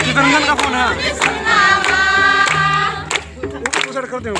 चितरंजन का फोन है। उधर कर दो।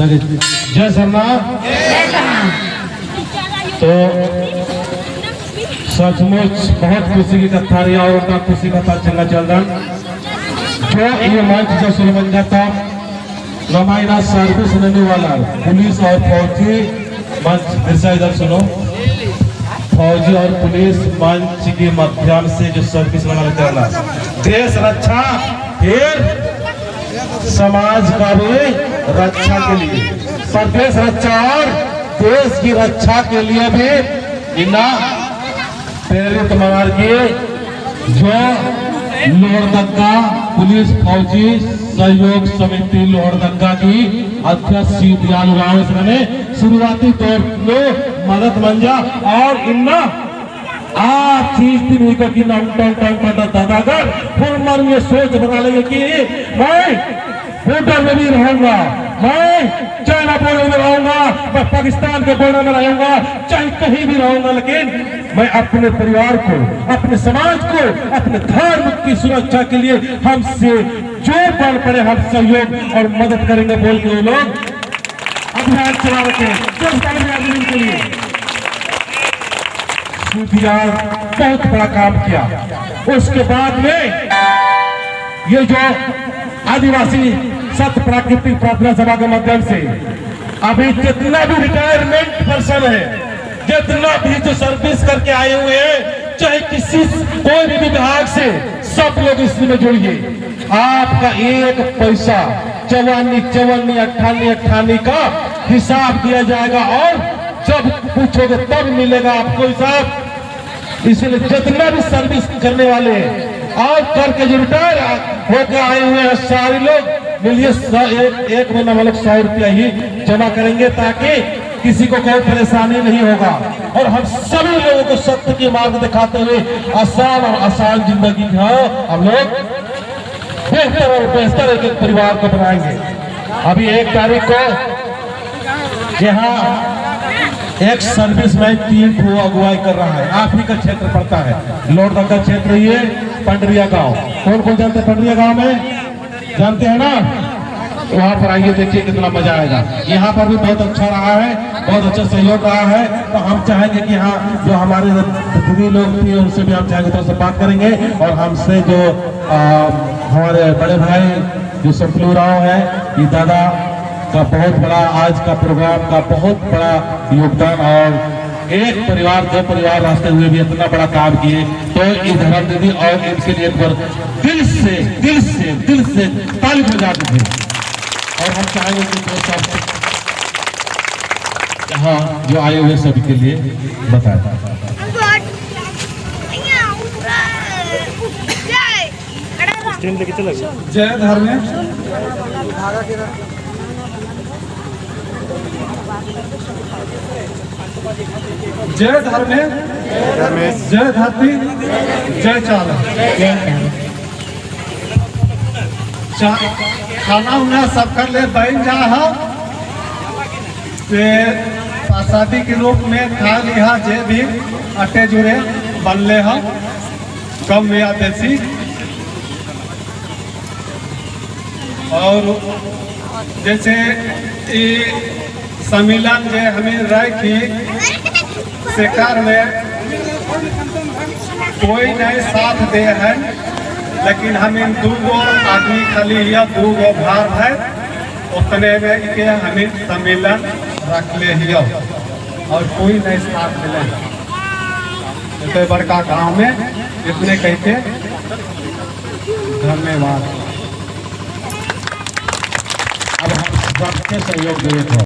जय सरनाथ। तो सचमुच बहुत खुशी की कथा रही और उनका खुशी कथा चलना चल रहा जो ये मंच जो शुरू बन जाता रामायण सर्विस लेने वाला पुलिस और फौजी मंच फिर से इधर सुनो। फौजी और पुलिस मंच के माध्यम से जो सर्विस लगा करना देश रक्षा फिर समाज का भी रक्षा के लिए पर देश रक्षा और देश की रक्षा के लिए भी इना प्रेरित मार्गीय जो लोहरदगा पुलिस फौजी सहयोग समिति लोहरदगा की अध्यक्ष श्री दयालु राव ने शुरुआती तौर में मदद मंजा और इन्ना आप चीज दिन की दादागर फिर मन में सोच बना लेंगे कि मैं बॉर्डर में भी रहूंगा, मैं चाइना बॉर्डर में रहूंगा, मैं पाकिस्तान के बॉर्डर में रहूंगा, चाहे कहीं भी रहूंगा, लेकिन मैं अपने परिवार को, अपने समाज को, अपने धर्म की सुरक्षा के लिए हमसे जो बल पड़े हम सहयोग और मदद करेंगे बोल के वो लोग अभियान चला रखे हैं के लिए। बहुत बड़ा काम किया। उसके बाद में ये जो आदिवासी सत्य प्राकृतिक प्रार्थना सभा के माध्यम से अभी जितना भी रिटायरमेंट पर्सन है, जितना भी जो सर्विस करके आए हुए हैं, चाहे किसी कोई भी विभाग से, सब लोग इसमें जुड़िए। आपका एक पैसा चवानी 58 का हिसाब दिया जाएगा और जब पूछोगे तब मिलेगा आपको हिसाब। इसलिए जितना भी सर्विस करने वाले हैं और करके जो रिटायर होकर आए हुए हैं सारे लोग मिलिए एक महीना मतलब 100 रुपया ही जमा करेंगे ताकि किसी को कोई परेशानी नहीं होगा और हम सभी लोगों को सत्य की मार्ग दिखाते हुए आसान जिंदगी हम लोग बेहतर और बेहतर एक परिवार को बनाएंगे। अभी 1 तारीख को यहाँ एक सर्विसमैन 3 ठो अगुवाई कर रहा है। आप ही का क्षेत्र पड़ता है लोहरदगा क्षेत्र, ये पंडरिया गांव। कौन कौन जानते हैं पंडरिया गांव में? जानते हैं ना? वहां पर आइए, देखिए कितना मजा आएगा। यहाँ पर भी बहुत अच्छा रहा है, बहुत अच्छा सहयोग रहा है। तो हम चाहेंगे कि यहाँ जो हमारे दीदी लोग थे उनसे भी हम चाहेंगे तो बात करेंगे और हमसे जो हमारे बड़े भाई जो संपलू राव है, ये दादा का बहुत बड़ा आज का प्रोग्राम का बहुत बड़ा योगदान और एक परिवार 2 परिवार रास्ते हुए भी इतना बड़ा काम किए। तो धर्म दीदी और इनके लिए एक बार दिल से ताली बजाते थे और हम चाहेंगे कि यहाँ जो आए हुए सभी के लिए बताया। जय धर्म जय धर्म जय धरती जय चावल। खाना उना सब कर ले बन जा प्रसादी के रूप में खा लिहा जे भी अटे जुड़े बनले हम कम या बेसी। और जैसे सम्मेलन जे हमें रखी सरकार में कोई नहीं साथ दे है, लेकिन हमें 2 आदमी खाली या 2 भार है उतने में के हमें सम्मेलन रख ले हियो और कोई नहीं साथ मिले। इतने बड़का गांव में इतने कहते धन्यवाद। अब हम सबके सहयोग देते हैं।